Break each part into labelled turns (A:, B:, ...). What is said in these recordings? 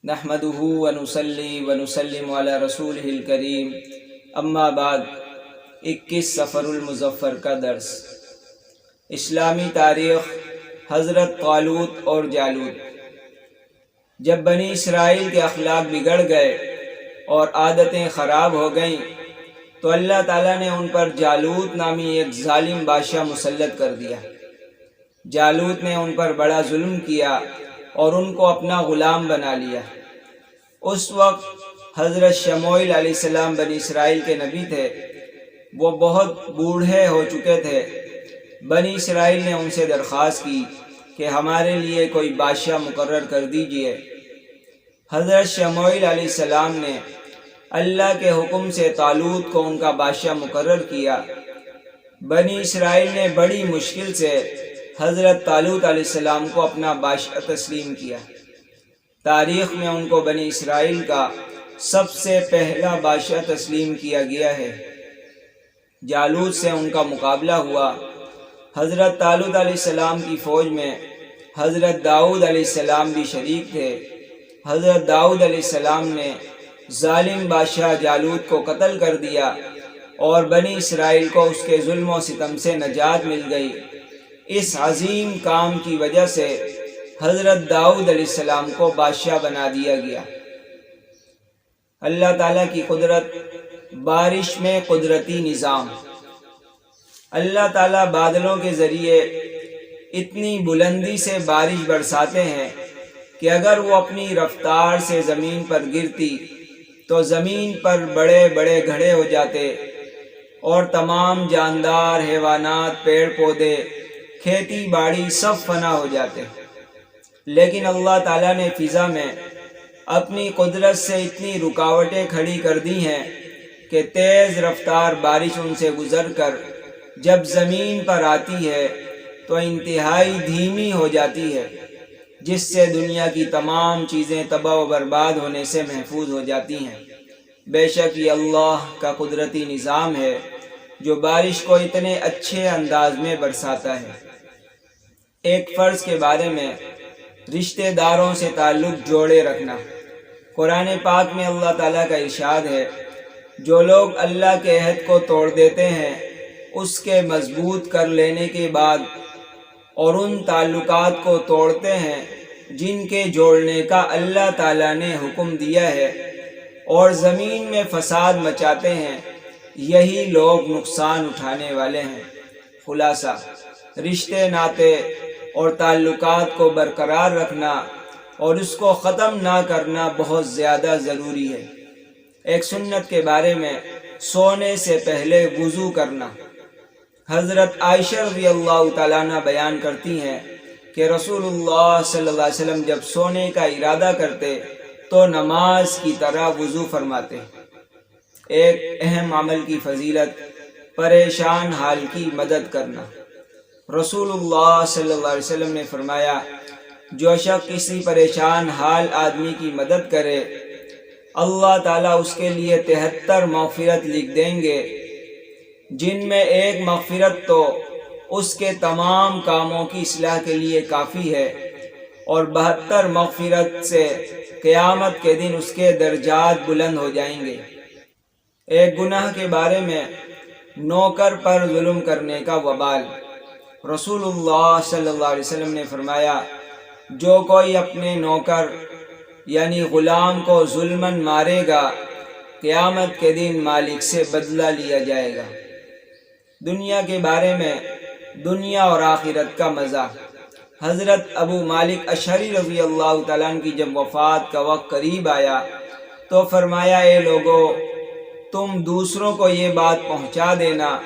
A: نحمده ونصلي ونسلم علی رسولہ الکریم، اما بعد۔ 21 سفر المظفر کا درس۔ اسلامی تاریخ، حضرت طالوت اور جالوت۔ جب بنی اسرائیل کے اخلاق بگڑ گئے اور عادتیں خراب ہو گئیں تو اللہ تعالیٰ نے ان پر جالوت نامی ایک ظالم بادشاہ مسلط کر دیا۔ جالوت نے ان پر بڑا ظلم کیا اور ان کو اپنا غلام بنا لیا۔ اس وقت حضرت شموئیل علیہ السلام بنی اسرائیل کے نبی تھے۔ وہ بہت بوڑھے ہو چکے تھے۔ بنی اسرائیل نے ان سے درخواست کی کہ ہمارے لیے کوئی بادشاہ مقرر کر دیجئے۔ حضرت شموئیل علیہ السلام نے اللہ کے حکم سے طالوت کو ان کا بادشاہ مقرر کیا۔ بنی اسرائیل نے بڑی مشکل سے حضرت طالوت علیہ السلام کو اپنا بادشاہ تسلیم کیا۔ تاریخ میں ان کو بنی اسرائیل کا سب سے پہلا بادشاہ تسلیم کیا گیا ہے۔ جالوت سے ان کا مقابلہ ہوا۔ حضرت طالوت علیہ السلام کی فوج میں حضرت داؤد علیہ السلام بھی شریک تھے۔ حضرت داؤد علیہ السلام نے ظالم بادشاہ جالوت کو قتل کر دیا اور بنی اسرائیل کو اس کے ظلم و ستم سے نجات مل گئی۔ اس عظیم کام کی وجہ سے حضرت داؤد علیہ السلام کو بادشاہ بنا دیا گیا۔ اللہ تعالیٰ کی قدرت، بارش میں قدرتی نظام۔ اللہ تعالیٰ بادلوں کے ذریعے اتنی بلندی سے بارش برساتے ہیں کہ اگر وہ اپنی رفتار سے زمین پر گرتی تو زمین پر بڑے بڑے گڑھے ہو جاتے اور تمام جاندار حیوانات، پیڑ پودے، کھیتی باڑی سب فنا ہو جاتے۔ لیکن اللہ تعالیٰ نے فضا میں اپنی قدرت سے اتنی رکاوٹیں کھڑی کر دی ہیں کہ تیز رفتار بارش ان سے گزر کر جب زمین پر آتی ہے تو انتہائی دھیمی ہو جاتی ہے، جس سے دنیا کی تمام چیزیں تباہ و برباد ہونے سے محفوظ ہو جاتی ہیں۔ بے شک یہ اللہ کا قدرتی نظام ہے جو بارش کو اتنے اچھے انداز میں برساتا ہے۔ ایک فرض کے بارے میں رشتہ داروں سے تعلق جوڑے رکھنا۔ قرآن پاک میں اللہ تعالیٰ کا ارشاد ہے، جو لوگ اللہ کے عہد کو توڑ دیتے ہیں اس کے مضبوط کر لینے کے بعد اور ان تعلقات کو توڑتے ہیں جن کے جوڑنے کا اللہ تعالیٰ نے حکم دیا ہے اور زمین میں فساد مچاتے ہیں، یہی لوگ نقصان اٹھانے والے ہیں۔ خلاصہ، رشتے ناطے اور تعلقات کو برقرار رکھنا اور اس کو ختم نہ کرنا بہت زیادہ ضروری ہے۔ ایک سنت کے بارے میں سونے سے پہلے وضو کرنا۔ حضرت عائشہ رضی اللہ تعالیٰ عنہ بیان کرتی ہیں کہ رسول اللہ صلی اللہ علیہ وسلم جب سونے کا ارادہ کرتے تو نماز کی طرح وضو فرماتے۔ ایک اہم عمل کی فضیلت، پریشان حال کی مدد کرنا۔ رسول اللہ صلی اللہ علیہ وسلم نے فرمایا، جو شخص کسی پریشان حال آدمی کی مدد کرے، اللہ تعالیٰ اس کے لیے 73 مغفرت لکھ دیں گے، جن میں ایک مغفرت تو اس کے تمام کاموں کی اصلاح کے لیے کافی ہے اور 72 مغفرت سے قیامت کے دن اس کے درجات بلند ہو جائیں گے۔ ایک گناہ کے بارے میں نوکر پر ظلم کرنے کا وبال۔ رسول اللہ صلی اللہ علیہ وسلم نے فرمایا، جو کوئی اپنے نوکر یعنی غلام کو ظلماً مارے گا، قیامت کے دن مالک سے بدلہ لیا جائے گا۔ دنیا کے بارے میں دنیا اور آخرت کا مزہ۔ حضرت ابو مالک اشعری رضی اللہ تعالیٰ عنہ کی جب وفات کا وقت قریب آیا تو فرمایا، اے لوگو، تم دوسروں کو یہ بات پہنچا دینا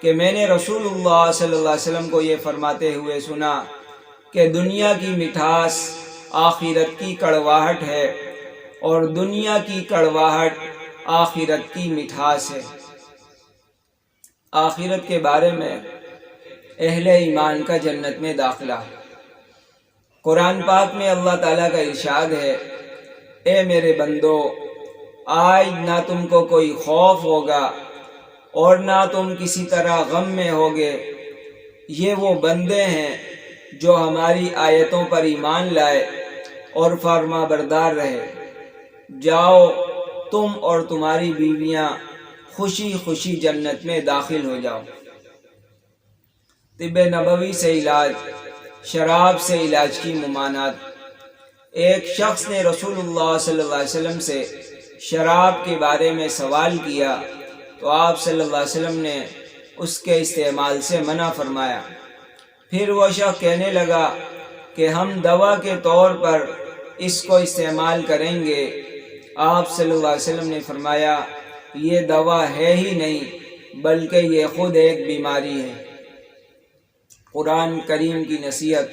A: کہ میں نے رسول اللہ صلی اللہ علیہ وسلم کو یہ فرماتے ہوئے سنا کہ دنیا کی مٹھاس آخرت کی کڑواہٹ ہے اور دنیا کی کڑواہٹ آخرت کی مٹھاس ہے۔ آخرت کے بارے میں اہل ایمان کا جنت میں داخلہ۔ قرآن پاک میں اللہ تعالیٰ کا ارشاد ہے، اے میرے بندو، آج نہ تم کو کوئی خوف ہوگا اور نہ تم کسی طرح غم میں ہوگے، یہ وہ بندے ہیں جو ہماری آیتوں پر ایمان لائے اور فرما بردار رہے۔ جاؤ تم اور تمہاری بیویاں خوشی خوشی جنت میں داخل ہو جاؤ۔ طب نبوی سے علاج، شراب سے علاج کی ممانعت۔ ایک شخص نے رسول اللہ صلی اللہ علیہ وسلم سے شراب کے بارے میں سوال کیا تو آپ صلی اللہ علیہ وسلم نے اس کے استعمال سے منع فرمایا۔ پھر وہ شخص کہنے لگا کہ ہم دوا کے طور پر اس کو استعمال کریں گے۔ آپ صلی اللہ علیہ وسلم نے فرمایا یہ دوا ہے ہی نہیں بلکہ یہ خود ایک بیماری ہے۔ قرآن کریم کی نصیحت۔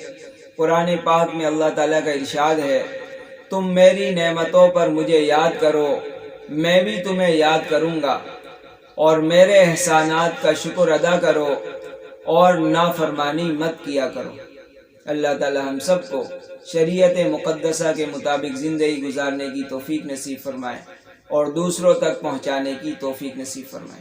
A: قرآن پاک میں اللہ تعالیٰ کا ارشاد ہے، تم میری نعمتوں پر مجھے یاد کرو، میں بھی تمہیں یاد کروں گا، اور میرے احسانات کا شکر ادا کرو اور نافرمانی مت کیا کرو۔ اللہ تعالیٰ ہم سب کو شریعت مقدسہ کے مطابق زندگی گزارنے کی توفیق نصیب فرمائے اور دوسروں تک پہنچانے کی توفیق نصیب فرمائے۔